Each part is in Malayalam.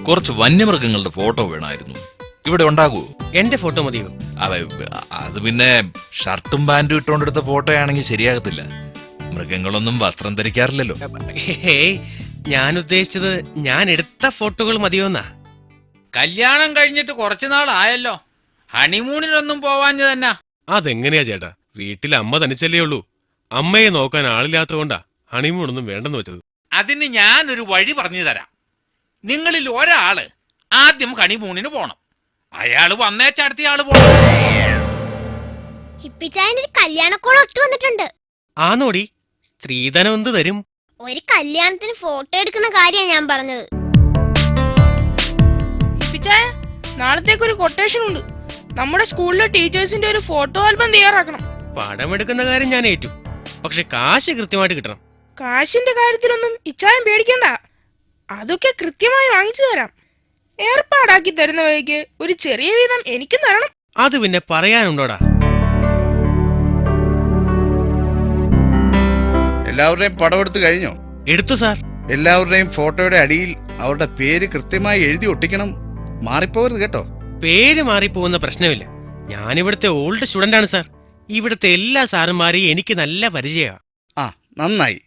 കുറച്ച് വന്യമൃഗങ്ങളുടെ ഫോട്ടോ വേണമായിരുന്നു. ഇവിടെ ഉണ്ടാകുമോ? എന്റെ ഫോട്ടോ മതിയോ? അത് പിന്നെ ഷർട്ടും പാന്റും ഇട്ടോണ്ടെടുത്ത ഫോട്ടോ ആണെങ്കിൽ ശരിയാകത്തില്ല. മൃഗങ്ങളൊന്നും വസ്ത്രം ധരിക്കാറില്ലല്ലോ. ഞാൻ ഉദ്ദേശിച്ചത് ഞാൻ എടുത്ത ഫോട്ടോകൾ മതിയോന്നാ. കല്യാണം കഴിഞ്ഞിട്ട് കുറച്ചുനാൾ ആയല്ലോ, ഹണിമൂണിനൊന്നും പോവാഞ്ഞ തന്നെ. അതെങ്ങനെയാ ചേട്ടാ? വീട്ടിൽ അമ്മ തനിച്ചല്ലേ ഉള്ളൂ. അമ്മയെ നോക്കാൻ ആളില്ലാത്തതുകൊണ്ടാ ഹണിമൂണൊന്നും വേണ്ടെന്ന് വെച്ചത്. അതിന് ഞാനൊരു വഴി പറഞ്ഞു തരാം. നിങ്ങളിൽ ഒരാള് ആദ്യം ഹണിമൂണിന് പോണം. അയാള് വന്നേച്ചടുത്തയാള് പോണം. ഹിപ്പിച്ചായനൊരു കല്യാണക്കോളം ഒത്തു വന്നിട്ടുണ്ട്. ആന്നോടി? സ്ത്രീധനം എന്ത് തരും? ഒരു കല്യാണത്തിന് ഫോട്ടോ എടുക്കുന്ന കാര്യമാണ് ഞാൻ പറഞ്ഞത്. ഹിപ്പിച്ചായ, നാളത്തേക്കൊരു കൊട്ടേഷൻ ഉണ്ട്. നമ്മുടെ സ്കൂളിലെ ടീച്ചേഴ്സിന്റെ ഒരു ഫോട്ടോ ആൽബം തയ്യാറാക്കണം. പടമെടുക്കുന്ന കാര്യം ഞാൻ ഏറ്റു, പക്ഷെ കാശ് കൃത്യമായിട്ട് കിട്ടണം. കാശിന്റെ കാര്യത്തിലൊന്നും ഇച്ചായം പേടിക്കണ്ട, അതൊക്കെ കൃത്യമായി വാങ്ങിച്ചു തരാം. ഏർപ്പാടാക്കി തരുന്ന വഴിക്ക് ഒരു ചെറിയ വീതം എനിക്കും തരണം. അത് പിന്നെ പറയാനുണ്ടോടാ? എല്ലാവരുടെയും പടം എടുത്തു കഴിഞ്ഞോ? എടുത്തു സാർ. എല്ലാവരുടെയും ഫോട്ടോയുടെ അടിയിൽ അവരുടെ പേര് കൃത്യമായി എഴുതി ഒട്ടിക്കണം. മാറിപ്പോകരുത് കേട്ടോ. പേര് മാറിപ്പോകുന്ന പ്രശ്നമില്ല. ഞാനിവിടുത്തെ ഓൾഡ് സ്റ്റുഡന്റ് ആണ് സാർ. ഇവിടുത്തെ എല്ലാ സാറുമാരെയും എനിക്ക് നല്ല പരിചയമാണ്. ആ, നന്നായി.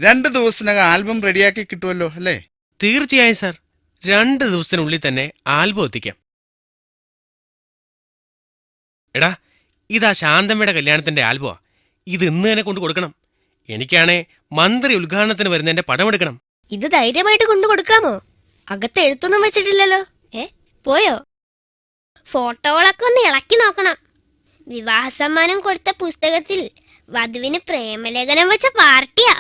2 ദിവസത്തിനകം ആൽബം റെഡിയാക്കി കിട്ടുമല്ലോ അല്ലേ? തീർച്ചയായും സാർ. 2 ദിവസത്തിനുള്ളിൽ തന്നെ ആൽബം എത്തിക്കാം. എടാ, ഇതാ ശാന്തമ്മയുടെ കല്യാണത്തിന്റെ ആൽബമാ. ഇത് ഇന്ന് തന്നെ കൊണ്ടു കൊടുക്കണം. എനിക്കാണേ മന്ത്രി ഉദ്ഘാടനത്തിന് വരുന്നതിന്റെ പടം എടുക്കണം. ഇത് ധൈര്യമായിട്ട് കൊണ്ടു കൊടുക്കാമോ? അകത്ത് എഴുത്തൊന്നും വെച്ചിട്ടില്ലല്ലോ. പോയോ? ഫോട്ടോകളൊക്കെ ഒന്ന് ഇളക്കി നോക്കണം. വിവാഹ സമ്മാനം കൊടുത്ത പുസ്തകത്തിൽ വധുവിന് പ്രേമലേഖനം വെച്ച പാർട്ടിയാ.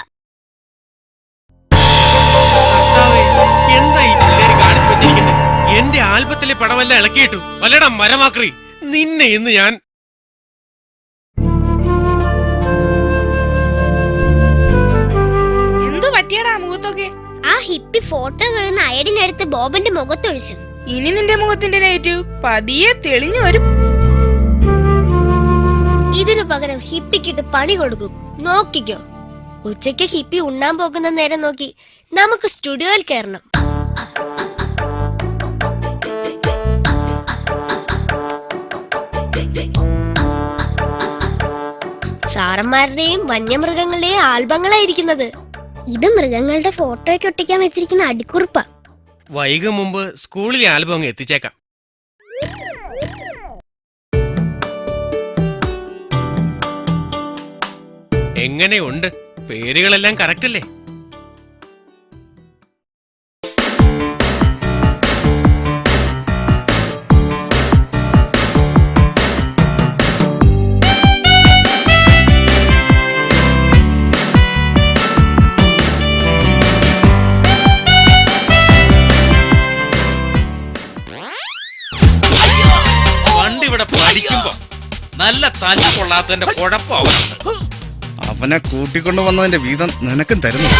എന്താ ഈ പിള്ളേര് കാണിച്ചു വെച്ചിരിക്കുന്നത്? എന്റെ ആൽബത്തിലെ പടമെല്ലാം ഇളക്കിയിട്ടു. വല്ലടാ മരമാക്രി, നിന്നെ ഇന്ന് ഞാൻ... എന്തു പറ്റിയടാ മുഖത്തൊക്കെ? ആ ഹിപ്പി ഫോട്ടോ കഴിയുന്ന അയഡിനെടുത്ത് ബോബന്റെ മുഖത്തൊഴിച്ചു. ഇനി നിന്റെ മുഖത്തിന്റെ നെഗറ്റീവ് പതിയെ തെളിഞ്ഞു വരും. ഇതിനു പകരം ഹിപ്പിക്കിട്ട് പണി കൊടുക്കും, നോക്കിക്കോ. ഉച്ചയ്ക്ക് ഹിപ്പി ഉണ്ണാൻ പോകുന്ന നേരം നോക്കി നമുക്ക് സ്റ്റുഡിയോയിൽ കയറണം. സാറന്മാരുടെയും വന്യമൃഗങ്ങളുടെയും ആൽബങ്ങളായിരിക്കുന്നത്. ഇത് മൃഗങ്ങളുടെ ഫോട്ടോയ്ക്ക് ഒട്ടിക്കാൻ വെച്ചിരിക്കുന്ന അടിക്കുറിപ്പാ. വൈകും മുമ്പ് സ്കൂളിലെ ആൽബം അങ്ങ് എത്തിച്ചേക്കാം. എങ്ങനെയുണ്ട്? പേരുകളെല്ലാം കറക്റ്റ് അല്ലേ? ഇവിടെ പഠിക്കുമ്പോ നല്ല തല്ല് കൊള്ളാത്തതിന്റെ കുഴപ്പം അവനെ കൂട്ടിക്കൊണ്ടുവന്നതിന്റെ വീതം നിനക്കും തരുന്നു.